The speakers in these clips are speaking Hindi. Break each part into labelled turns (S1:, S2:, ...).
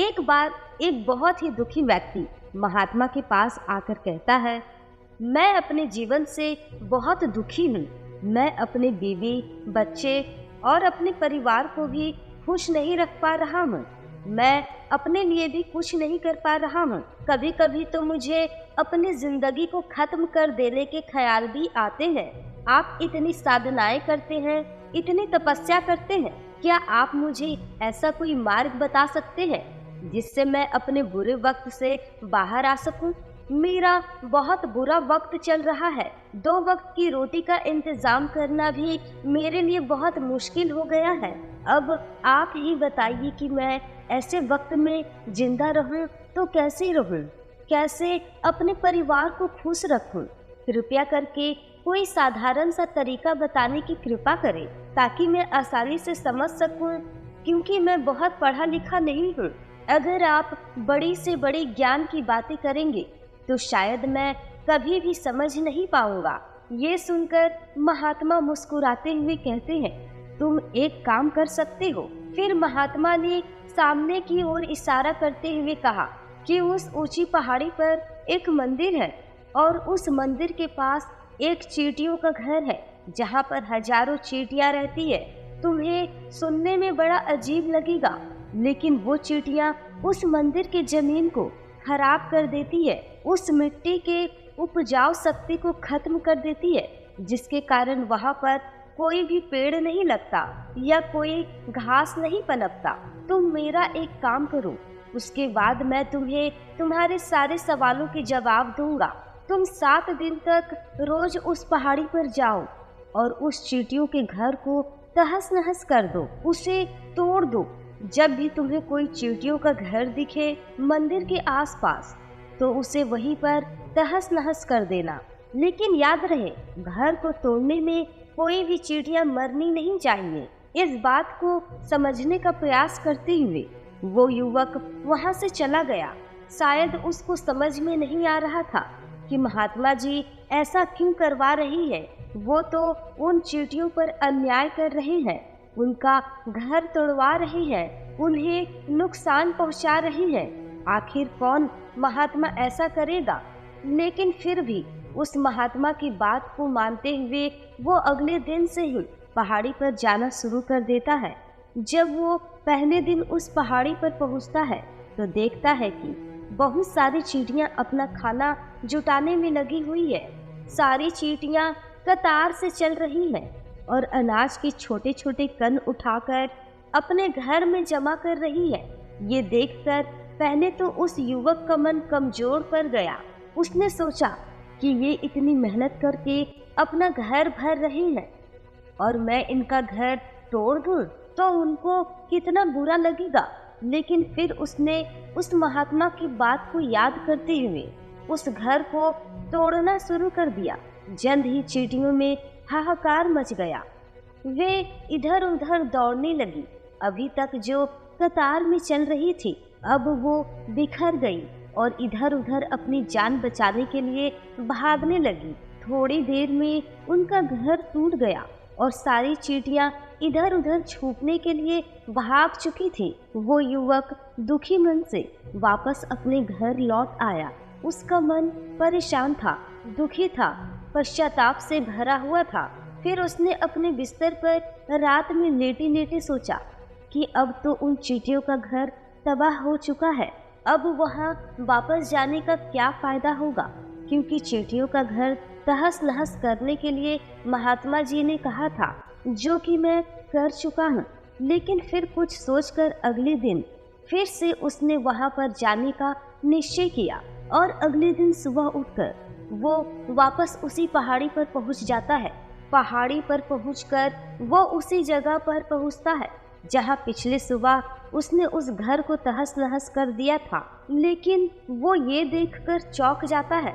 S1: एक बार एक बहुत ही दुखी व्यक्ति महात्मा के पास आकर कहता है, मैं अपने जीवन से बहुत दुखी हूँ। मैं अपने बीवी, बच्चे और अपने परिवार को भी खुश नहीं रख पा रहा हूँ। मैं अपने लिए भी कुछ नहीं कर पा रहा हूँ। कभी कभी तो मुझे अपनी जिंदगी को खत्म कर देने के ख्याल भी आते हैं। आप इतनी साधनाएं करते हैं, इतनी तपस्या करते हैं, क्या आप मुझे ऐसा कोई मार्ग बता सकते हैं जिससे मैं अपने बुरे वक्त से बाहर आ सकूं? मेरा बहुत बुरा वक्त चल रहा है। 2 वक्त की रोटी का इंतजाम करना भी मेरे लिए बहुत मुश्किल हो गया है। अब आप ही बताइए कि मैं ऐसे वक्त में जिंदा रहूं तो कैसे रहूं? कैसे अपने परिवार को खुश रखूं? कृपया करके कोई साधारण सा तरीका बताने की कृपा करें ताकि मैं आसानी से समझ सकूं, क्योंकि मैं बहुत पढ़ा लिखा नहीं हूँ। अगर आप बड़ी से बड़ी ज्ञान की बातें करेंगे तो शायद मैं कभी भी समझ नहीं पाऊंगा। ये सुनकर महात्मा मुस्कुराते हुए कहते हैं, तुम एक काम कर सकते हो। फिर महात्मा ने सामने की ओर इशारा करते हुए कहा कि उस ऊंची पहाड़ी पर एक मंदिर है और उस मंदिर के पास एक चींटियों का घर है जहाँ पर हजारों चींटियां रहती है। तुम्हें सुनने में बड़ा अजीब लगेगा, लेकिन वो चींटियां उस मंदिर के जमीन को खराब कर देती है, उस मिट्टी के उपजाऊ शक्ति को खत्म कर देती है, जिसके कारण वहाँ पर कोई भी पेड़ नहीं लगता या कोई घास नहीं पनपता। तुम मेरा एक काम करो, उसके बाद मैं तुम्हें तुम्हारे सारे सवालों के जवाब दूंगा। तुम 7 दिन तक रोज उस पहाड़ी पर जाओ और उस चींटियों के घर को तहस नहस कर दो, उसे तोड़ दो। जब भी तुम्हें कोई चींटियों का घर दिखे मंदिर के आसपास तो उसे वहीं पर तहस नहस कर देना। लेकिन याद रहे, घर को तोड़ने में कोई भी चींटियां मरनी नहीं चाहिए। इस बात को समझने का प्रयास करते हुए वो युवक वहां से चला गया। शायद उसको समझ में नहीं आ रहा था कि महात्मा जी ऐसा क्यों करवा रही है। वो तो उन चींटियों पर अन्याय कर रहे हैं, उनका घर तोड़वा रही है, उन्हें नुकसान पहुंचा रही है। आखिर कौन महात्मा ऐसा करेगा? लेकिन फिर भी उस महात्मा की बात को मानते हुए वो अगले दिन से ही पहाड़ी पर जाना शुरू कर देता है। जब वो पहले दिन उस पहाड़ी पर पहुंचता है तो देखता है कि बहुत सारी चींटियां अपना खाना जुटाने में लगी हुई है। सारी चींटियां कतार से चल रही हैं और अनाज के छोटे छोटे कण उठाकर अपने घर में जमा कर रही है। ये देखकर पहले तो उस युवक का मन कमजोर पड़ गया। उसने सोचा कि ये इतनी मेहनत करके अपना घर भर रही हैं और मैं इनका घर तोड़ दूं तो उनको कितना बुरा लगेगा। लेकिन फिर उसने उस महात्मा की बात को याद करते हुए उस घर को तोड़ना शुरू कर दिया। जल्द ही चींटियों में हाहाकार मच गया। वे इधर उधर दौड़ने लगी। अभी तक जो कतार में चल रही थी अब वो बिखर गई और इधर उधर अपनी जान बचाने के लिए भागने लगी। थोड़ी देर में उनका घर टूट गया और सारी चींटियां इधर उधर छुपने के लिए भाग चुकी थी। वो युवक दुखी मन से वापस अपने घर लौट आया। उसका मन परेशान था, दुखी था, पश्चाताप से भरा हुआ था। फिर उसने अपने बिस्तर पर रात में लेटे लेटे सोचा कि अब तो उन चींटियों का घर तबाह हो चुका है। अब वहाँ वापस जाने का क्या फायदा होगा, क्योंकि चींटियों का घर तहस नहस करने के लिए महात्मा जी ने कहा था, जो कि मैं कर चुका हूँ। लेकिन फिर कुछ सोचकर अगले दिन फिर से उसने वहाँ पर जाने का निश्चय किया और अगले दिन सुबह उठकर वो वापस उसी पहाड़ी पर पहुँच जाता है। पहाड़ी पर पहुंचकर वो उसी जगह पर पहुंचता है जहां पिछले सुबह उसने उस घर को तहस नहस कर दिया था। लेकिन वो ये देखकर चौंक जाता है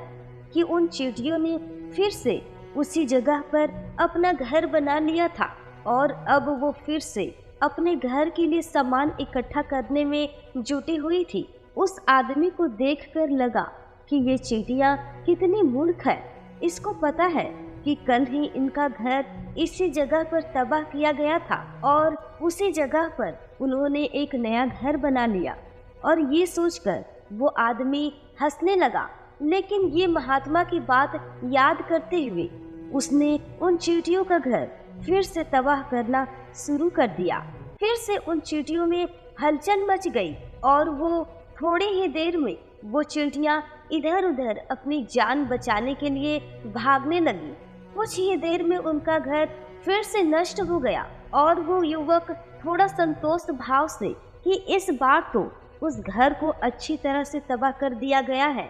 S1: कि उन चींटियों ने फिर से उसी जगह पर अपना घर बना लिया था और अब वो फिर से अपने घर के लिए सामान इकट्ठा करने में जुटी हुई थी। उस आदमी को देखकर लगा कि ये चींटियां कितनी मूर्ख है। इसको पता है कि कल ही इनका घर इसी जगह पर तबाह किया गया था और उसी जगह पर उन्होंने एक नया घर बना लिया। और ये सोचकर वो आदमी हंसने लगा। लेकिन ये महात्मा की बात याद करते हुए उसने उन चींटियों का घर फिर से तबाह करना शुरू कर दिया। फिर से उन चींटियों में हलचल मच गई और वो थोड़ी ही देर में वो चींटियां इधर उधर अपनी जान बचाने के लिए भागने लगी। कुछ ही देर में उनका घर फिर से नष्ट हो गया और वो युवक थोड़ा संतोष भाव से कि इस बार तो उस घर को अच्छी तरह से तबाह कर दिया गया है,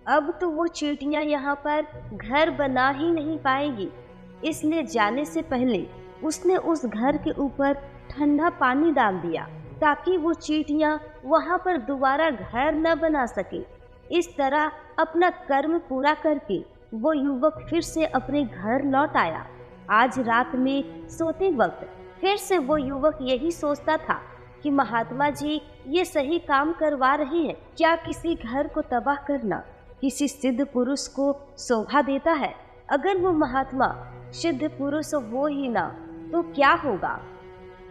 S1: अब तो वो चींटियां यहाँ पर घर बना ही नहीं पाएगी। इसलिए जाने से पहले उसने उस घर के ऊपर ठंडा पानी डाल दिया ताकि वो चींटियां वहाँ पर दोबारा घर न बना सके। इस तरह अपना कर्म पूरा करके वो युवक फिर से अपने घर लौट आया। आज रात में सोते वक्त फिर से वो युवक यही सोचता था कि महात्मा जी ये सही काम करवा रहे हैं। क्या किसी घर को तबाह करना किसी सिद्ध पुरुष को शोभा देता है? अगर वो महात्मा सिद्ध पुरुष हो ही ना तो क्या होगा?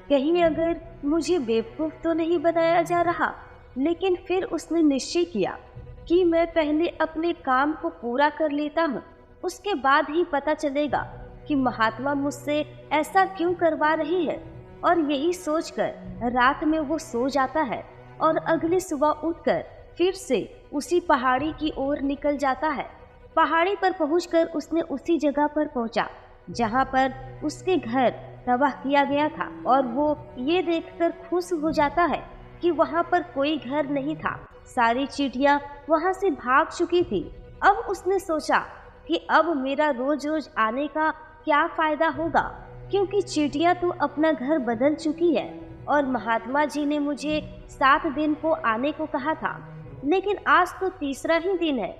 S1: कहीं अगर मुझे बेवकूफ तो नहीं बनाया जा रहा। लेकिन फिर उसने निश्चय किया कि मैं पहले अपने काम को पूरा कर लेता हूँ, उसके बाद ही पता चलेगा कि महात्मा मुझसे ऐसा क्यों करवा रही है। और यही सोचकर रात में वो सो जाता है और अगली सुबह उठकर फिर से उसी पहाड़ी की ओर निकल जाता है। पहाड़ी पर पहुंचकर उसने उसी जगह पर पहुंचा जहां पर उसके घर तबाह किया गया था और वो ये देखकर खुश हो जाता है कि वहां पर कोई घर नहीं था। सारी चींटियां वहां से भाग चुकी थी। अब उसने सोचा कि अब मेरा रोज रोज आने का क्या फायदा होगा, क्योंकि चींटियां तो अपना घर बदल चुकी है और महात्मा जी ने मुझे 7 दिन को आने को कहा था, लेकिन आज तो तीसरा ही दिन है।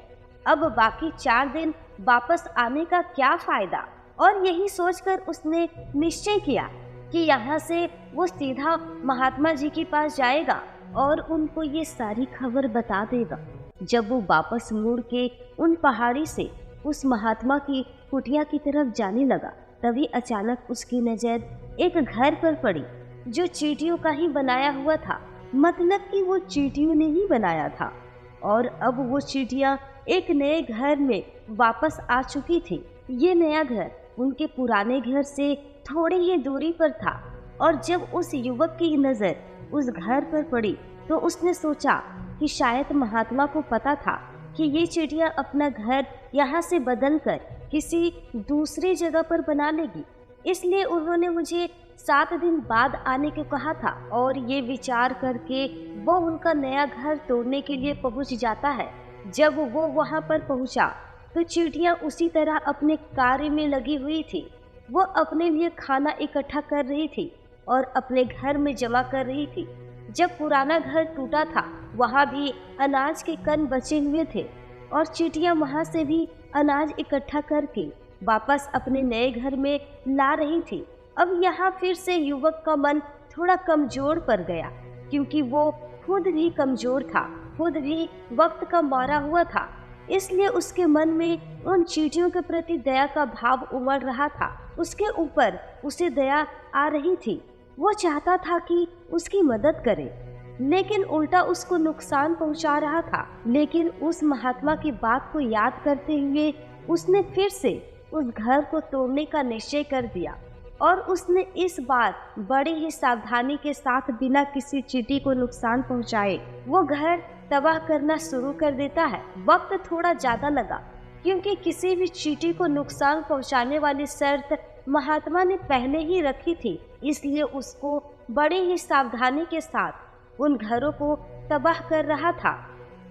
S1: अब बाकी 4 दिन वापस आने का क्या फायदा। और यही सोचकर उसने निश्चय किया कि यहाँ से वो सीधा महात्मा जी के पास जाएगा और उनको ये सारी खबर बता देगा। जब वो वापस मुड़ के उन पहाड़ी से उस महात्मा की कुटिया की तरफ जाने लगा, तभी अचानक उसकी नज़र एक घर पर पड़ी जो चींटियों का ही बनाया हुआ था। मतलब कि वो चींटियों ने ही बनाया था और अब वो चींटियां एक नए घर में वापस आ चुकी थी। ये नया घर उनके पुराने घर से थोड़ी ही दूरी पर था और जब उस युवक की नज़र उस घर पर पड़ी तो उसने सोचा कि शायद महात्मा को पता था कि ये चींटियां अपना घर यहाँ से बदलकर किसी दूसरी जगह पर बना लेगी, इसलिए उन्होंने मुझे 7 दिन बाद आने को कहा था। और ये विचार करके वो उनका नया घर तोड़ने के लिए पहुँच जाता है। जब वो वहाँ पर पहुँचा तो चींटियां उसी तरह अपने कार्य में लगी हुई थी। वो अपने लिए खाना इकट्ठा कर रही थी और अपने घर में जमा कर रही थी। जब पुराना घर टूटा था वहाँ भी अनाज के कण बचे हुए थे और चींटियां वहाँ से भी अनाज इकट्ठा करके वापस अपने नए घर में ला रही थी। अब यहाँ फिर से युवक का मन थोड़ा कमजोर पड़ गया, क्योंकि वो खुद भी कमजोर था, खुद भी वक्त का मारा हुआ था। इसलिए उसके मन में उन चींटियों के प्रति दया का भाव उमड़ रहा था। उसके ऊपर उसे दया आ रही थी। वो चाहता था कि उसकी मदद करे, लेकिन उल्टा उसको नुकसान पहुंचा रहा था। लेकिन उस महात्मा की बात को याद करते हुए उसने फिर से उस घर को तोड़ने का निश्चय कर दिया और उसने इस बार बड़ी ही सावधानी के साथ बिना किसी चींटी को नुकसान पहुंचाए वो घर तबाह करना शुरू कर देता है। वक्त थोड़ा ज्यादा लगा, क्योंकि किसी भी चींटी को नुकसान पहुंचाने वाली शर्त महात्मा ने पहले ही रखी थी, इसलिए उसको बड़ी ही सावधानी के साथ उन घरों को तबाह कर रहा था।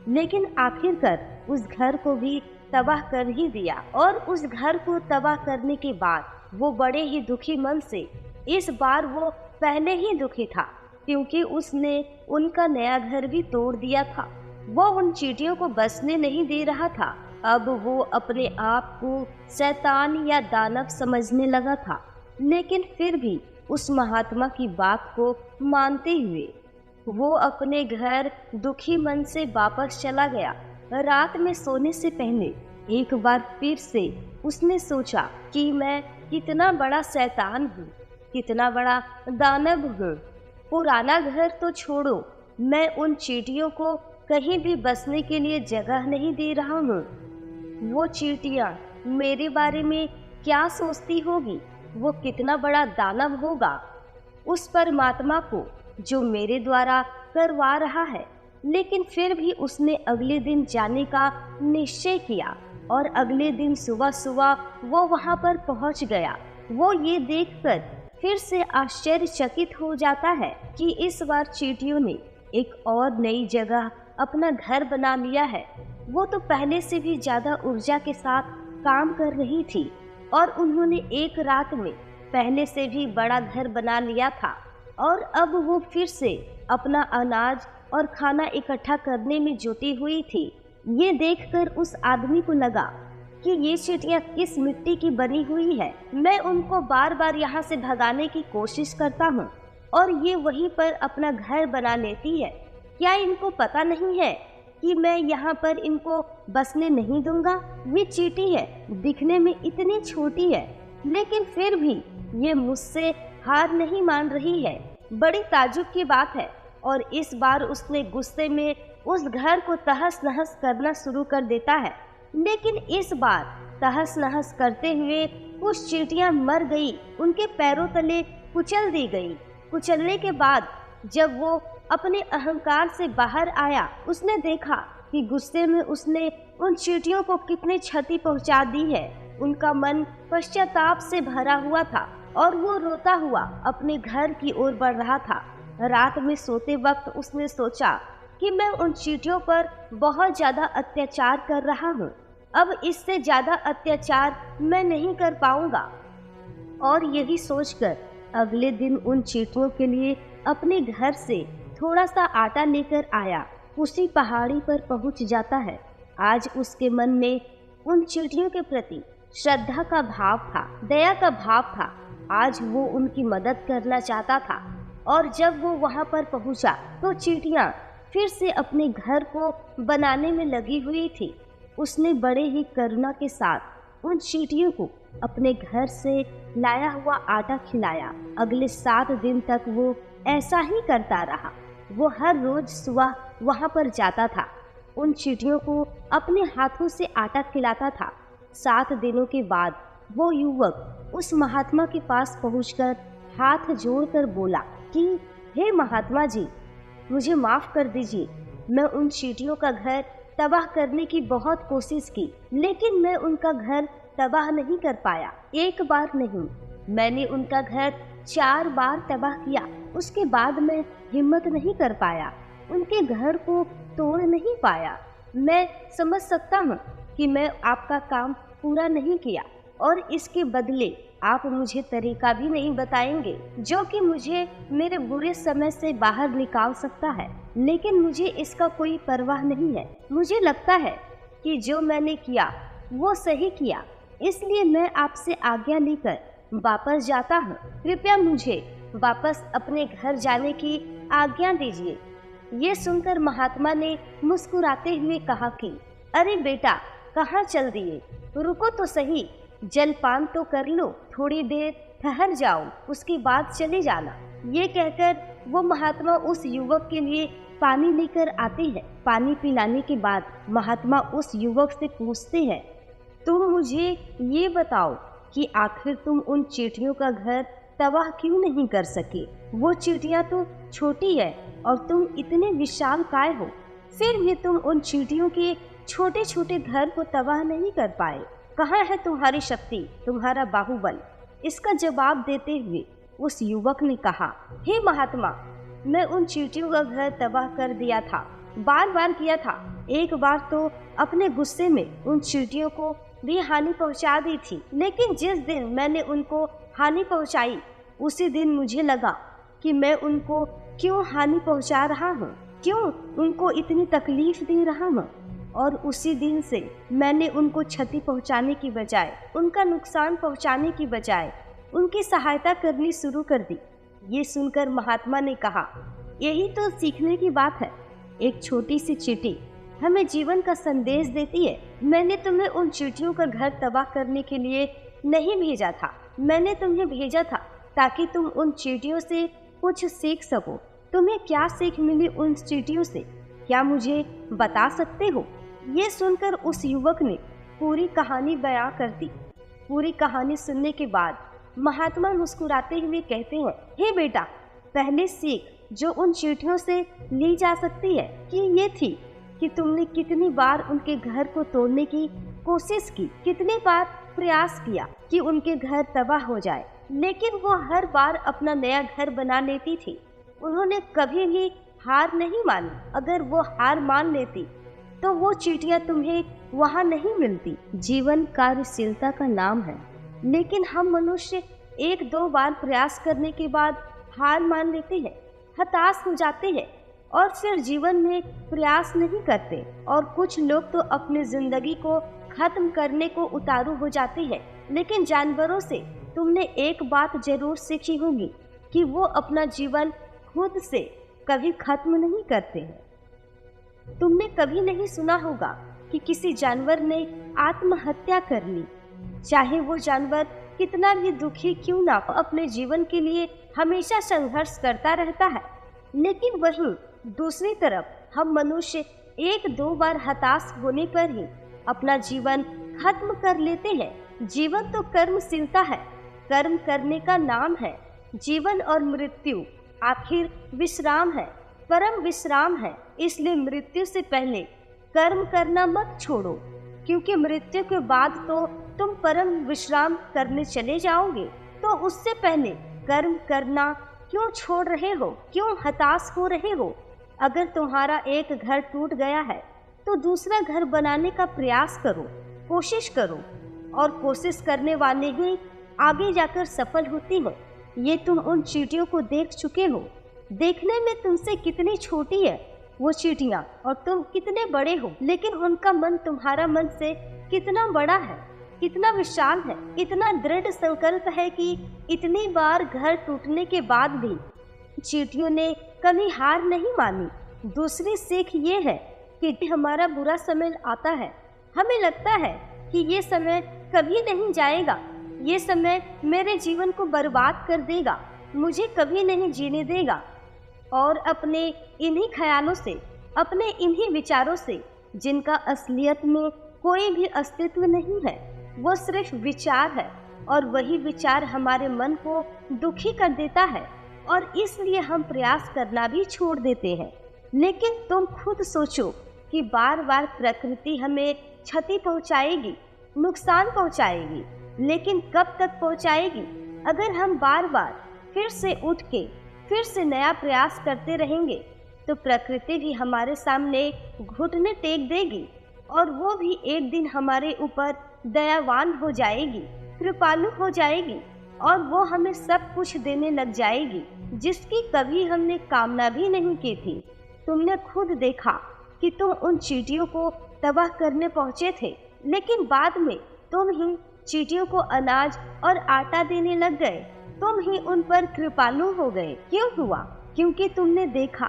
S1: लेकिन आखिरकार उस घर को भी तबाह कर ही दिया और उस घर को तबाह करने के बाद वो बड़े ही दुखी मन से, इस बार वो पहले ही दुखी था क्योंकि उसने उनका नया घर भी तोड़ दिया था। वो उन चींटियों को बसने नहीं दे रहा था। अब वो अपने आप को शैतान या दानव समझने लगा था, लेकिन फिर भी उस महात्मा की बात को मानते हुए वो अपने घर दुखी मन से वापस चला गया। रात में सोने से पहले एक बार फिर से उसने सोचा कि मैं कितना बड़ा शैतान हूँ, कितना बड़ा दानव हूँ। पुराना घर तो छोड़ो, मैं उन चींटियों को कहीं भी बसने के लिए जगह नहीं दे रहा हूँ। वो चींटियाँ मेरे बारे में क्या सोचती होगी? वो कितना बड़ा दानव होगा। उस परमात्मा को जो मेरे द्वारा करवा रहा है। लेकिन फिर भी उसने अगले दिन जाने का निश्चय किया और अगले दिन सुबह सुबह वो वहाँ पर पहुँच गया। वो ये देखकर फिर से आश्चर्यचकित हो जाता है कि इस बार चींटियों ने एक और नई जगह अपना घर बना लिया है। वो तो पहले से भी ज्यादा ऊर्जा के साथ काम कर रही थी और उन्होंने एक रात में पहले से भी बड़ा घर बना लिया था और अब वो फिर से अपना अनाज और खाना इकट्ठा करने में जुटी हुई थी। ये देखकर उस आदमी को लगा कि ये चींटियां किस मिट्टी की बनी हुई है। मैं उनको बार बार यहाँ से भगाने की कोशिश करता हूँ और ये वहीं पर अपना घर बना लेती है। क्या इनको पता नहीं है कि मैं यहाँ पर इनको बसने नहीं दूंगा? ये चींटी है, दिखने में इतनी छोटी है, लेकिन फिर भी ये मुझसे हार नहीं मान रही है। बड़ी ताज्जुब की बात है। और इस बार उसने गुस्से में उस घर को तहस नहस करना शुरू कर देता है। लेकिन इस बार तहस नहस करते हुए कुछ चींटियां मर गई, उनके पैरों तले कुचल दी गई। कुचलने के बाद जब वो अपने अहंकार से बाहर आया, उसने देखा कि गुस्से में उसने उन चींटियों को कितनी क्षति पहुंचा दी है। उनका मन पश्चाताप से भरा हुआ था और वो रोता हुआ अपने घर की ओर बढ़ रहा था। रात में सोते वक्त उसने सोचा कि मैं उन चींटियों पर बहुत ज्यादा अत्याचार कर रहा हूँ। अब इससे ज्यादा अत्याचार मैं नहीं कर पाऊंगा। और यही सोचकर अगले दिन उन चींटियों के लिए अपने घर से थोड़ा सा आटा लेकर आया। उसी पहाड़ी पर पहुंच जाता है। आज उसके मन में उन चींटियों के प्रति श्रद्धा का भाव था, दया का भाव था। आज वो उनकी मदद करना चाहता था। और जब वो वहां पर पहुंचा तो चींटियां फिर से अपने घर को बनाने में लगी हुई थी। उसने बड़े ही करुणा के साथ उन चींटियों को अपने घर से लाया हुआ आटा खिलाया। अगले 7 दिन तक वो ऐसा ही करता रहा। वो हर रोज सुबह वहां पर जाता था, उन चींटियों को अपने हाथों से आटा खिलाता था। 7 दिनों के बाद वो युवक उस महात्मा के पास पहुंचकर हाथ जोड़कर बोला कि हे महात्मा जी, मुझे माफ कर दीजिए। मैं उन चींटियों का घर तबाह करने की बहुत कोशिश की, लेकिन मैं उनका घर तबाह नहीं कर पाया। एक बार नहीं, मैंने उनका घर 4 बार तबाह किया। उसके बाद मैं हिम्मत नहीं कर पाया, उनके घर को तोड़ नहीं पाया। मैं समझ सकता हूँ कि मैं आपका काम पूरा नहीं किया और इसके बदले आप मुझे तरीका भी नहीं बताएंगे जो कि मुझे मेरे बुरे समय से बाहर निकाल सकता है। लेकिन मुझे इसका कोई परवाह नहीं है। मुझे लगता है कि जो मैंने किया वो सही किया, इसलिए मैं आपसे आज्ञा लेकर वापस जाता हूँ। कृपया मुझे वापस अपने घर जाने की आज्ञा दीजिए। ये सुनकर महात्मा ने मुस्कुराते हुए कहा कि अरे बेटा, कहाँ चल दिए? रुको तो सही, जलपान तो कर लो, थोड़ी देर ठहर जाओ, उसके बाद चले जाना। ये कहकर वो महात्मा उस युवक के लिए पानी लेकर आते हैं। पानी पिलाने के बाद महात्मा उस युवक से पूछते हैं, तुम मुझे ये बताओ कि आखिर तुम उन चींटियों का घर तबाह क्यों नहीं कर सके? वो चींटियां तो छोटी है और तुम इतने विशालकाय हो, फिर भी तुम उन चींटियों के छोटे छोटे घर को तबाह नहीं कर पाए। कहाँ है तुम्हारी शक्ति, तुम्हारा बाहुबल? इसका जवाब देते हुए उस युवक ने कहा, हे महात्मा, मैं उन चींटियों का घर तबाह कर दिया था, बार बार किया था। एक बार तो अपने गुस्से में उन चींटियों को भी हानि पहुंचा दी थी, लेकिन जिस दिन मैंने उनको हानि पहुंचाई उसी दिन मुझे लगा कि मैं उनको क्यों हानि पहुंचा रहा हूँ, क्यों उनको इतनी तकलीफ दे रहा हूँ। और उसी दिन से मैंने उनको क्षति पहुंचाने की बजाय, उनका नुकसान पहुंचाने की बजाय उनकी सहायता करनी शुरू कर दी। ये सुनकर महात्मा ने कहा, यही तो सीखने की बात है। एक छोटी सी चींटी हमें जीवन का संदेश देती है। मैंने तुम्हें उन चींटियों का घर तबाह करने के लिए नहीं भेजा था, मैंने तुम्हें भेजा था ताकि तुम उन चींटियों से कुछ सीख सको। तुम्हें क्या सीख मिली उन चींटियों से, क्या मुझे बता सकते हो? ये सुनकर उस युवक ने पूरी कहानी बयां कर दी। पूरी कहानी सुनने के बाद महात्मा मुस्कुराते हुए कहते हैं, हे बेटा, पहली सीख जो उन चींटियों से ली जा सकती है कि ये थी कि तुमने कितनी बार उनके घर को तोड़ने की कोशिश की, कितनी बार प्रयास किया कि उनके घर तबाह हो जाए, लेकिन वो हर बार अपना नया घर बना लेती थी। उन्होंने कभी भी हार नहीं मानी। अगर वो हार मान लेती तो वो चींटियां तुम्हें वहाँ नहीं मिलती। जीवन कार्यशीलता का नाम है, लेकिन हम मनुष्य एक दो बार प्रयास करने के बाद हार मान लेते हैं, हताश हो जाते हैं और फिर जीवन में प्रयास नहीं करते। और कुछ लोग तो अपनी जिंदगी को खत्म करने को उतारू हो जाते हैं। लेकिन जानवरों से तुमने एक बात जरूर सीखी होगी कि वो अपना जीवन खुद से कभी खत्म नहीं करते हैं। तुमने कभी नहीं सुना होगा कि किसी जानवर ने आत्महत्या कर ली, चाहे वो जानवर कितना भी दुखी क्यों ना हो, अपने जीवन के लिए हमेशा संघर्ष करता रहता है। लेकिन वहीं दूसरी तरफ हम मनुष्य एक दो बार हताश होने पर ही अपना जीवन खत्म कर लेते हैं। जीवन तो कर्मशीलता है, कर्म करने का नाम है। जीवन और मृत्यु आखिर विश्राम है, परम विश्राम है। इसलिए मृत्यु से पहले कर्म करना मत छोड़ो, क्योंकि मृत्यु के बाद तो तुम परम विश्राम करने चले जाओगे। तो उससे पहले कर्म करना क्यों छोड़ रहे हो, क्यों हताश हो रहे हो? अगर तुम्हारा एक घर टूट गया है तो दूसरा घर बनाने का प्रयास करो, कोशिश करो, और कोशिश करने वाले ही आगे जाकर सफल होती हैं। ये तुम उन चींटियों को देख चुके हो। देखने में तुमसे कितनी छोटी है वो चींटियां और तुम कितने बड़े हो, लेकिन उनका मन तुम्हारा मन से कितना बड़ा है, कितना विशाल है, इतना दृढ़ संकल्प है कि इतनी बार घर टूटने के बाद भी चींटियों ने कभी हार नहीं मानी। दूसरी सीख ये है कि हमारा बुरा समय आता है, हमें लगता है कि ये समय कभी नहीं जाएगा, ये समय मेरे जीवन को बर्बाद कर देगा, मुझे कभी नहीं जीने देगा। और अपने इन्हीं ख्यालों से, अपने इन्हीं विचारों से, जिनका असलियत में कोई भी अस्तित्व नहीं है, वो सिर्फ विचार है, और वही विचार हमारे मन को दुखी कर देता है और इसलिए हम प्रयास करना भी छोड़ देते हैं। लेकिन तुम खुद सोचो कि बार बार प्रकृति हमें क्षति पहुंचाएगी, नुकसान पहुंचाएगी, लेकिन कब तक पहुंचाएगी? अगर हम बार बार फिर से उठ के फिर से नया प्रयास करते रहेंगे तो प्रकृति भी हमारे सामने घुटने टेक देगी और वो भी एक दिन हमारे ऊपर दयावान हो जाएगी, कृपालु हो जाएगी, और वो हमें सब कुछ देने लग जाएगी जिसकी कभी हमने कामना भी नहीं की थी। तुमने खुद देखा कि तुम उन चींटियों को तबाह करने पहुंचे थे, लेकिन बाद में तुम ही चींटियों को अनाज और आटा देने लग गए, तुम ही उन पर कृपालु हो गए। क्यों हुआ? क्योंकि तुमने देखा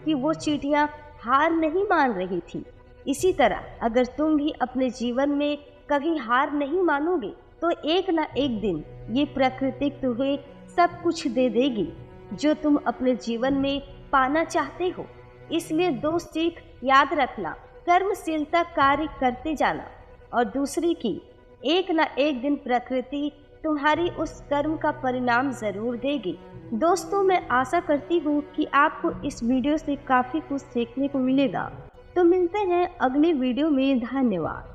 S1: कि वो चींटियां हार नहीं मान रही थी। इसी तरह अगर तुम भी अपने जीवन में कभी हार नहीं मानोगे तो एक ना एक दिन ये प्रकृति तुम्हें सब कुछ दे देगी जो तुम अपने जीवन में पाना चाहते हो। इसलिए दो सीख याद रखना, कर्मशीलता कार्य करते जाना, और दूसरी की एक ना एक दिन प्रकृति तुम्हारी उस कर्म का परिणाम जरूर देगी। दोस्तों, मैं आशा करती हूँ कि आपको इस वीडियो से काफ़ी कुछ सीखने को मिलेगा। तो मिलते हैं अगले वीडियो में। धन्यवाद।